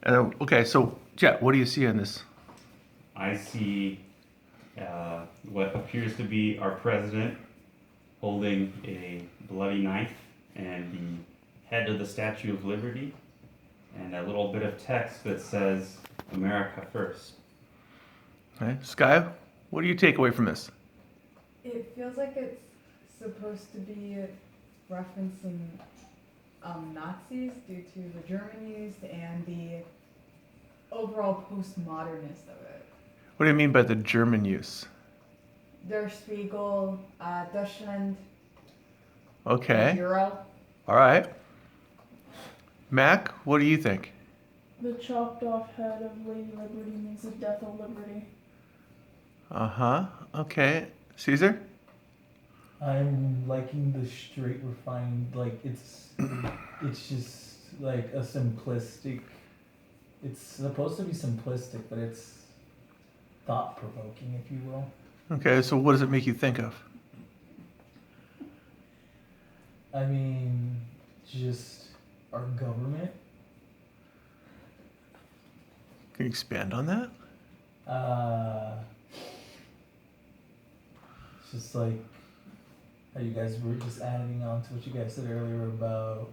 Okay, so Jet, what do you see in this? I see what appears to be our president holding a bloody knife and the head of the Statue of Liberty and a little bit of text that says America First. Okay, Sky, what do you take away from this? It feels like it's supposed to be referencing Nazis due to the German use and the overall postmodernist of it. What do you mean by the German use? Der Spiegel, Deutschland, Okay, Euro. all right. Mac, what do you think? The chopped off head of Lady Liberty means the death of liberty. Uh-huh, okay. Caesar? I'm liking the straight refined, like it's just like a simplistic, it's supposed to be simplistic, but it's thought provoking, if you will. Okay, so what does it make you think of? I mean, just our government. Can you expand on that? It's just like how you guys were just adding on to what you guys said earlier about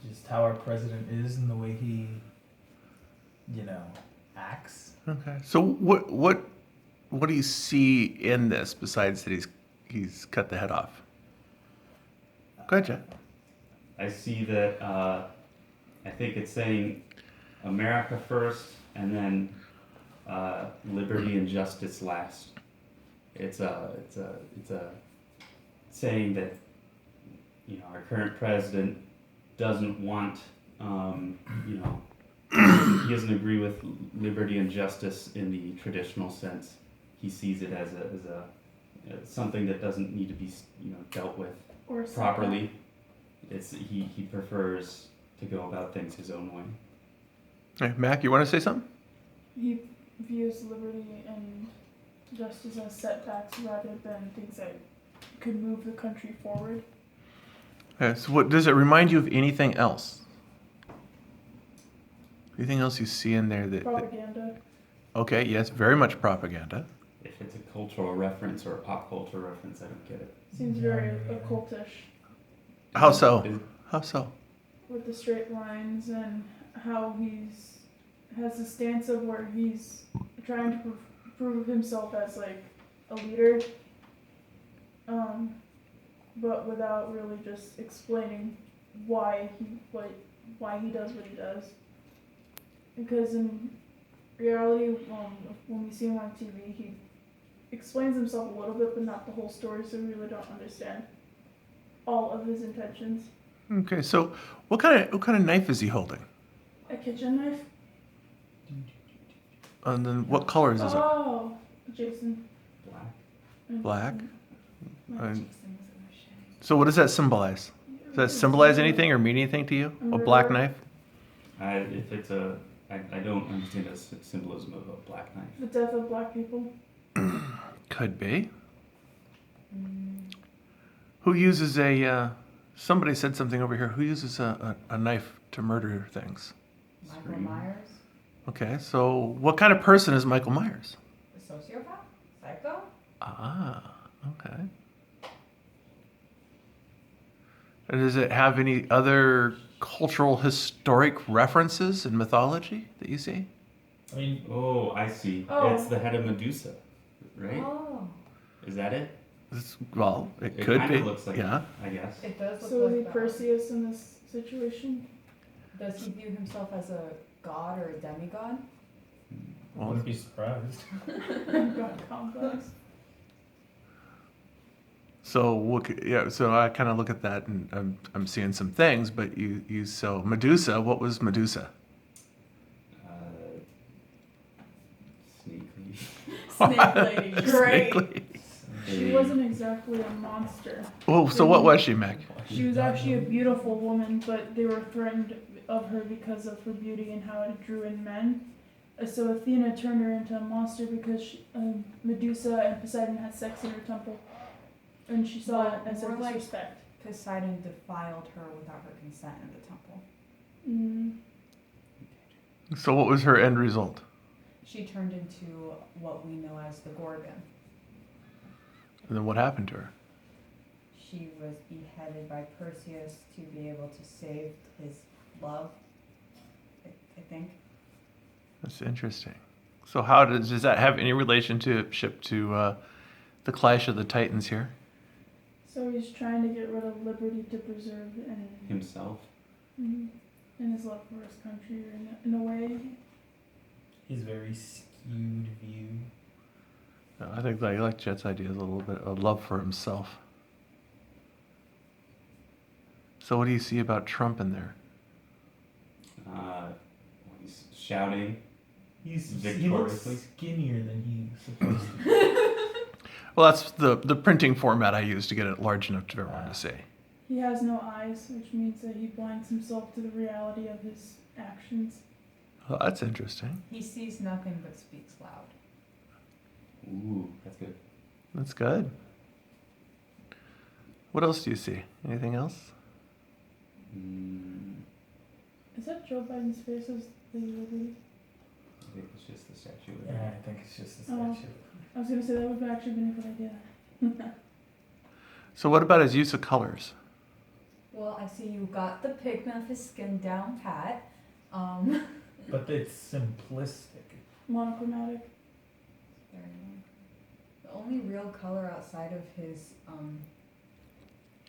just how our president is and the way he, acts. Okay. So what do you see in this besides that he's cut the head off? Go ahead, Jet. I see that I think it's saying America first and then liberty and justice last. It's a saying that our current president doesn't want he doesn't agree with liberty and justice in the traditional sense. He sees it as something that doesn't need to be dealt with Or properly. He prefers to go about things his own way. Hey, Mac, you want to say something? He views liberty and justice as setbacks rather than things that could move the country forward. Okay, so what does it remind you of anything else? Anything else you see in there that Propaganda. okay, yes, very much propaganda. If it's a cultural reference or a pop culture reference, I don't get it. Seems very occultish How so? Is- How so? with the straight lines and how he's has a stance of where he's trying to prove himself as like a leader, but without really just explaining why he does what he does. Because in reality, when we see him on TV, he explains himself a little bit, but not the whole story, so we really don't understand all of his intentions. Okay, so what kind of knife is he holding? A kitchen knife? And then what colors is it? Oh, Jason. Black. Black. My And- Jason was a machete. So what does that symbolize? Does that symbolize anything or mean anything to you? A black knife? If it's I don't understand the symbolism of a black knife. The death of black people. Could be. Who uses somebody said something over here. Who uses a knife to murder things? Michael Scream. Myers, Okay, so what kind of person is Michael Myers? a sociopath, psycho. Ah, okay. And does it have any other cultural, historic references in mythology that you see? I mean, Oh, I see. Oh. It's the head of Medusa, right? Oh, Is that it? Well, it It could kinda be. looks like yeah. I guess. it does look So is like he that. Perseus in this situation? Does he view himself as a god or a demigod? I Well, wouldn't be surprised. God complex. so so I kind of look at that and I'm seeing some things, but so Medusa. What was Medusa? Sneaky. Snake lady. Great. Snakely. She wasn't exactly a monster. Oh, so what was she, Mac? She was actually a beautiful woman, but they were threatened of her because of her beauty and how it drew in men. So Athena turned her into a monster because Medusa and Poseidon had sex in her temple, and she saw it as a More like- disrespect. Poseidon defiled her without her consent in the temple. Mm. So what was her end result? She turned into what we know as the Gorgon. And then what happened to her? She was beheaded by Perseus to be able to save his love, I think. That's interesting. So how does that have any relationship to the Clash of the Titans here? So he's trying to get rid of liberty to preserve and Himself. and his love for his country in a way. His very skewed view. I think I like Jet's idea a little bit of love for himself. So what do you see about Trump in there? He's shouting. He looks Victoriously. skinnier than he's supposed to be. Well, that's the printing format I use to get it large enough for everyone to see. He has no eyes, which means that he blinds himself to the reality of his actions. Well, that's interesting. He sees nothing but speaks loud. Ooh, that's good. That's good. What else do you see? Anything else? Is that Joe Biden's face as the liberty? I think it's just the statue. Of Yeah, I think it's just a Oh. statue. I was gonna say that would have actually been a good idea. So what about his use of colors? Well, I see you got the pigment of his skin down pat. But it's simplistic. Monochromatic. The only real color outside of his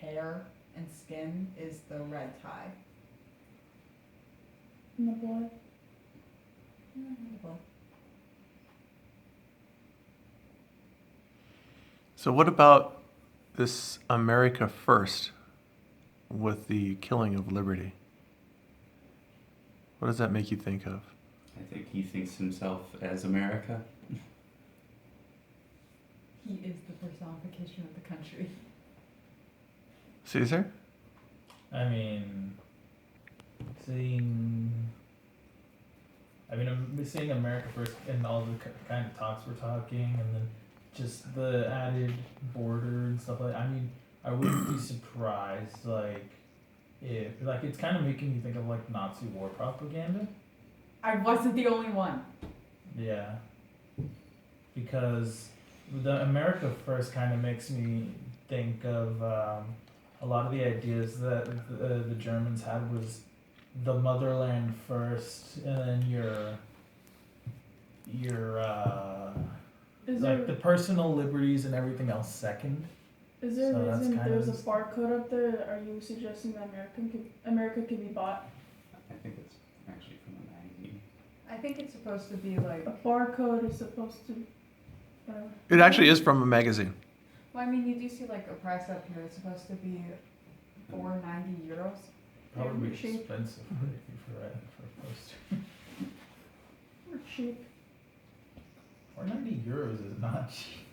hair and skin is the red tie. In the blood. Well, So what about this America First with the killing of liberty? What does that make you think of? I think he thinks himself as America. he is the personification of the country. Caesar? I mean, I'm seeing America First and all the kind of talks we're talking, and then just the added border and stuff like that. I mean, I wouldn't be surprised, if, it's kind of making me think of, Nazi war propaganda. I wasn't the only one. Yeah. Because the America First kind of makes me think of a lot of the ideas that the Germans had was the motherland first, and then your Is there the personal liberties and everything else second. is there so a that's reason kind there's a of- barcode up there? Are you suggesting that America can be bought? I think it's actually from a magazine. I think it's supposed to be like. A barcode is supposed to. It actually is from a magazine. Well, I mean, you do see like a price up here. It's supposed to be €490. Probably Yeah, cheap. expensive for a poster. Or cheap. Or €90 is not cheap.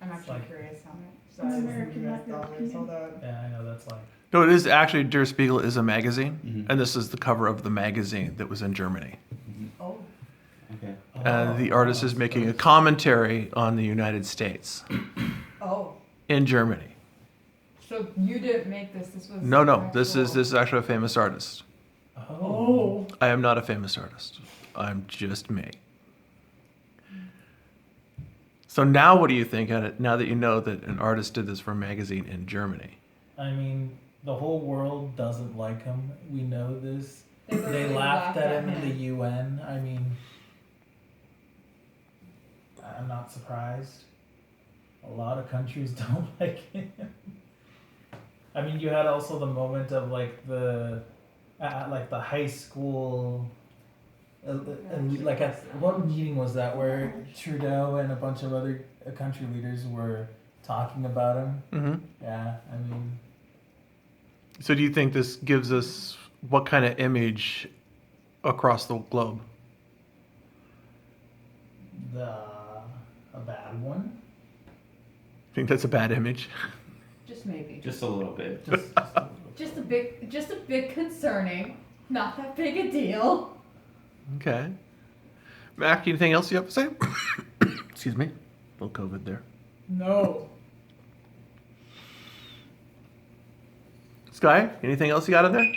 I'm It's actually like- curious how much. So It's I was American, in US not dollars. European. Hold on. Yeah, I know that's No, it is actually Der Spiegel is a magazine, Mhm. and this is the cover of the magazine that was in Germany. Oh, Okay. And the artist is making a commentary on the United States oh. in Germany. So you didn't make this. This was. No, this actual- is actually a famous artist. Oh. I am not a famous artist. I'm just me. So now what do you think on it, now that you know that an artist did this for a magazine in Germany? I mean, the whole world doesn't like him. We know this. They literally laughed at him in the UN. I mean, I'm not surprised. A lot of countries don't like him. I mean, you had also the moment of the high school. At what meeting was that where Trudeau and a bunch of other country leaders were talking about him? Mm-hmm. Yeah, I mean, So do you think this gives us what kind of image across the globe? a bad one. Think that's a bad image? Just maybe. Just a little bit. Just a little. Just a bit concerning. Not that big a deal. Okay. Mac, anything else you have to say? Excuse me. A little COVID there. No. Sky, anything else you got in there?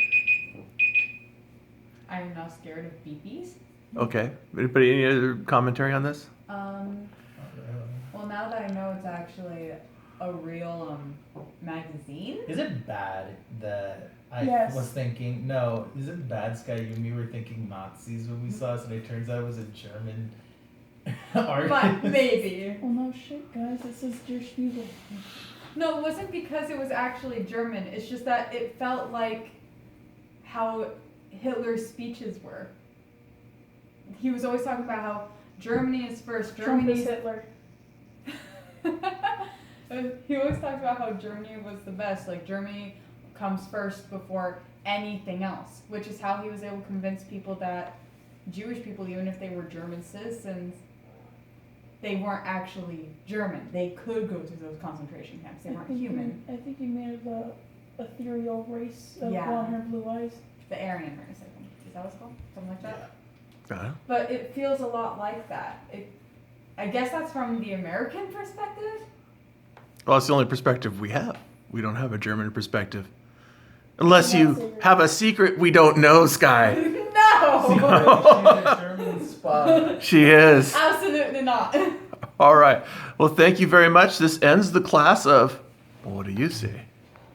I am now scared of beepies. Okay. Anybody, any other commentary on this? Well, now that I know it's actually a real magazine. Is it bad that I Yes. was thinking, no, is it bad, Sky? You and me were thinking Nazis when we saw this, and it turns out it was a German artist. But maybe. Oh no shit, guys! It says Der Spiegel. No, it wasn't because it was actually German. It's just that it felt like how Hitler's speeches were. He was always talking about how Germany is first. Trump is Germany's Hitler. He always talked about how Germany was the best. Like Germany comes first before anything else, which is how he was able to convince people that Jewish people, even if they were German citizens, they weren't actually German. They could go to those concentration camps. They weren't human. I think he made it the ethereal race of Yeah. blonde hair, blue eyes. The Aryan race, I think. Is that what it's called? Something like that? Uh, But it feels a lot like that. I guess that's from the American perspective. well, it's the only perspective we have. We don't have a German perspective. Unless you have a secret we don't know, Sky. No! She's a German spy. She is. Absolutely not. All right. Well, thank you very much. This ends the class of What Do You Say?